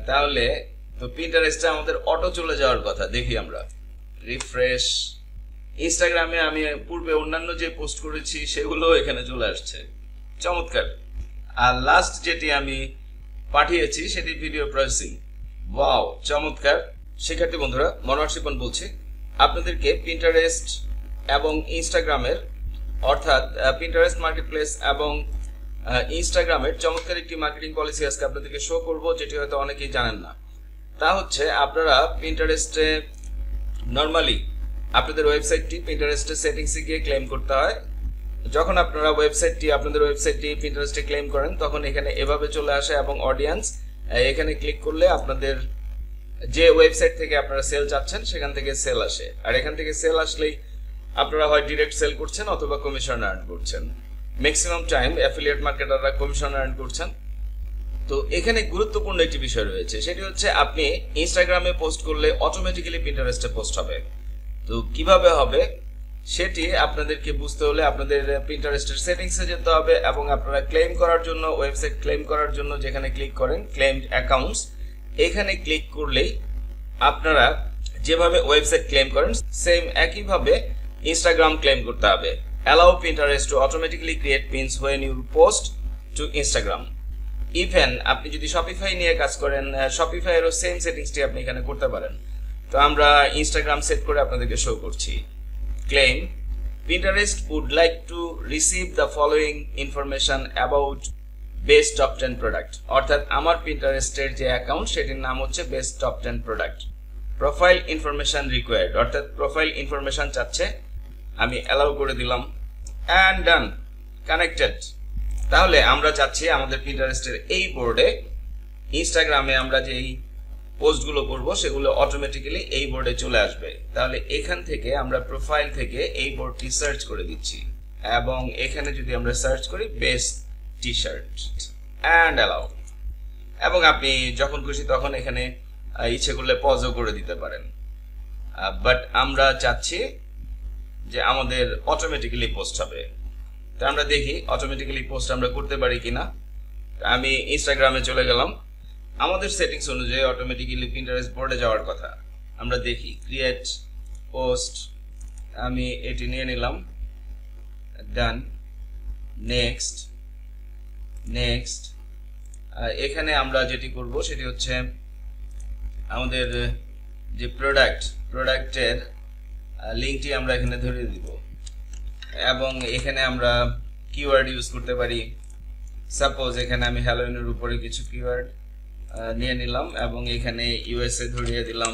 তাহলে তো পিন্টারেস্টে আমাদের অটো চলে যাওয়ার কথা। দেখি আমরা রিফ্রেশ। ইনস্টাগ্রামে আমি পূর্বে অন্যান্য যে পোস্ট করেছি সেগুলো এখানে চলে আসছে। চমৎকার। আর লাস্ট যেটি আমি পাঠিয়েছি সেটি ভিডিও প্রসেসিং। ওয়াও, চমৎকার। শিক্ষার্থী বন্ধুরা, মনোহর শিপন বলছি। আপনাদেরকে পিন্টারেস্ট এবং ইনস্টাগ্রামের অর্থাৎ পিন্টারেস্ট মার্কেটপ্লেস এবং ইনস্টাগ্রামের চমৎকার একটি মার্কেটিং পলিসি আজকে আপনাদেরকে শো করব, যেটি হয়তো অনেকেই জানেন না। তা হচ্ছে আপনারা পিন্টারেস্টে নর্মালি আপনাদের ওয়েবসাইটটি পিন্টারেস্টের সেটিংসে গিয়ে ক্লেম করতে হয়। যখন আপনারা আপনাদের ওয়েবসাইটটি পিন্টারেস্টে ক্লেম করেন তখন এখানে এভাবে চলে আসে এবং অডিয়েন্স এখানে ক্লিক করলে আপনাদের যে ওয়েবসাইট থেকে আপনারা সেল চাচ্ছেন সেখান থেকে সেল আসে। আর এখান থেকে সেল আসলেই আপনারা হয় ডিরেক্ট সেল করছেন অথবা কমিশন আর্ন করছেন। ম্যাক্সিমাম টাইম অ্যাফিলিয়েট মার্কেটাররা কমিশন আর্ন করছেন। তো এখানে গুরুত্বপূর্ণ একটি বিষয় রয়েছে, সেটি হচ্ছে আপনি ইনস্টাগ্রামে পোস্ট করলে অটোমেটিক্যালি পিন্টারেস্টে পোস্ট হবে। তো কিভাবে হবে সেটি আপনাদেরকে বুঝতে হলে আপনাদের পিন্টারেস্টের সেটিংসে যেতে হবে এবং আপনারা ক্লেম করার জন্য ওয়েবসাইট ক্লেম করার জন্য যেখানে ক্লিক করেন ক্লেমড অ্যাকাউন্টস, এখানে ক্লিক করলেই আপনারা যেভাবে ওয়েবসাইট ক্লেম করেন সেম একইভাবে ইনস্টাগ্রাম ক্লেম করতে হবে। Allow Pinterest to automatically create pins when you post to Instagram. Even আপনি যদি শপিফাই নিয়ে কাজ করেন, শপিফাইয়েরও সেম সেটিংসটি আপনি এখানে করতে পারেন। তো আমরা ইনস্টাগ্রাম সেট করে আপনাদেরকে শো করছি। Claim Pinterest would like to receive the following information about best top 10 product। অর্থাৎ আমার পিন্টারেস্টের যে অ্যাকাউন্ট সেটির নাম হচ্ছে best top 10 product. Profile information required, অর্থাৎ প্রোফাইল ইনফরমেশন চাচ্ছে, আমি অ্যালাউ করে দিলাম অ্যান্ড ডান, কানেক্টেড। তাহলে আমরা চাচ্ছি আমাদের পিন্টারেস্টের এই বোর্ডে ইনস্টাগ্রামে আমরা যেই পোস্টগুলো করব সেগুলো অটোমেটিক্যালি এই বোর্ডে চলে আসবে। তাহলে এখান থেকে আমরা প্রোফাইল থেকে এই বোর্ডটি সার্চ করে দিচ্ছি এবং এখানে যদি আমরা সার্চ করি best T shirt and allow, এবং আপনি যখন খুশি তখন এখানে ইচ্ছে করলে পজও করে দিতে পারেন। বাট আমরা চাচ্ছি যে আমাদের অটোমেটিক্যালি পোস্ট হবে। তো আমরা দেখি অটোমেটিক্যালি পোস্ট আমরা করতে পারি কিনা। আমি ইনস্টাগ্রামে চলে গেলাম, আমাদের সেটিংস অনুযায়ী অটোমেটিক্যালি পিন্টারেস্ট বোর্ডে যাওয়ার কথা। আমরা দেখি ক্রিয়েট পোস্ট, আমি এটি নিয়ে নিলাম, ডান, নেক্সট নেক্সট। এখানে আমরা যেটি করব সেটি হচ্ছে আমাদের যে প্রোডাক্টের লিঙ্কটি আমরা এখানে ধরিয়ে দিব এবং এখানে আমরা কিওয়ার্ড ইউজ করতে পারি। সাপোজ এখানে আমি হ্যালোইনের উপরে কিছু কিওয়ার্ড নিয়ে নিলাম এবং এখানে ইউএসএ ধরিয়ে দিলাম।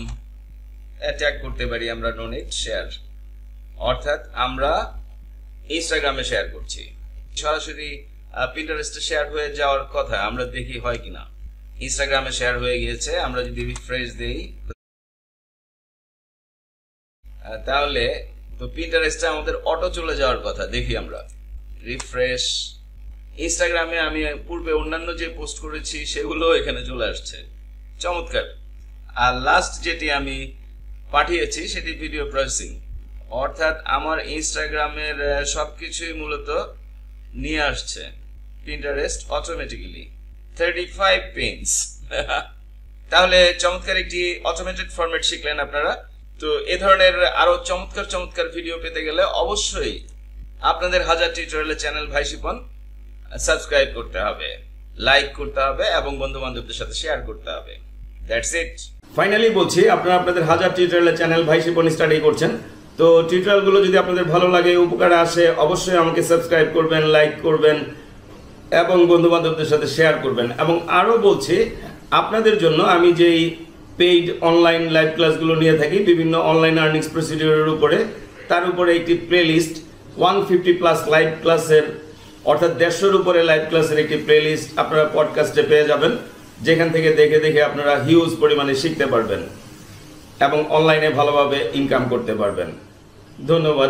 ট্যাগ করতে পারি আমরা ডোনেট শেয়ার, অর্থাৎ আমরা ইনস্টাগ্রামে শেয়ার করছি। সরাসরি পিন্টারেস্টে শেয়ার হয়ে যাওয়ার কথা, আমরা দেখি হয় কিনা। ইনস্টাগ্রামে শেয়ার হয়ে গিয়েছে। আমরা যদি রিফ্রেশ দেই তাহলে তো পিন্টারেস্টে আমাদের অটো চলে যাওয়ার কথা। দেখি আমরা রিফ্রেশ। ইনস্টাগ্রামে আমি পূর্বে অন্যান্য যে পোস্ট করেছি সেগুলো এখানে চলে আসছে। চমৎকার। আর লাস্ট যেটি আমি পাঠিয়েছি সেটি ভিডিও প্রসেসিং, অর্থাৎ আমার ইনস্টাগ্রামের সবকিছুই মূলত নিয়ে আসছে পিন্টারেস্ট অটোমেটিক্যালি। 35 পিনস। তাহলে চমৎকার একটি অটোমেটেড ফরম্যাট শিখলেন আপনারা। তো এ ধরনের আরো চমৎকার চমৎকার ভিডিও পেতে গেলে অবশ্যই আপনাদের হাজার টিউটোরিয়ালের চ্যানেল ভাই শিপন সাবস্ক্রাইব করতে হবে, লাইক করতে হবে এবং বন্ধু বান্ধবদের সাথে শেয়ার করতে হবে। That's it. ফাইনালি বলছি, আপনারা আপনাদের হাজার টিউটোরিয়ালের চ্যানেল ভাই শিপন স্টাডি করছেন। তো টিউটোরিয়ালগুলো যদি আপনাদের ভালো লাগে, উপকারে আসে, অবশ্যই আমাকে সাবস্ক্রাইব করবেন, লাইক করবেন এবং বন্ধু বান্ধবদের সাথে শেয়ার করবেন। এবং আরও বলছি, আপনাদের জন্য আমি যেই পেইড অনলাইন লাইভ ক্লাসগুলো নিয়ে থাকি বিভিন্ন অনলাইন আর্নিংস প্রসিডিউরের উপরে, তার উপরে একটি প্লেলিস্ট 150+ লাইভ ক্লাসের, অর্থাৎ 150-এর উপরে লাইভ ক্লাসের একটি প্লেলিস্ট আপনারা পডকাস্টে পেয়ে যাবেন, যেখান থেকে দেখে দেখে আপনারা হিউজ পরিমাণে শিখতে পারবেন এবং অনলাইনে ভালোভাবে ইনকাম করতে পারবেন। ধন্যবাদ।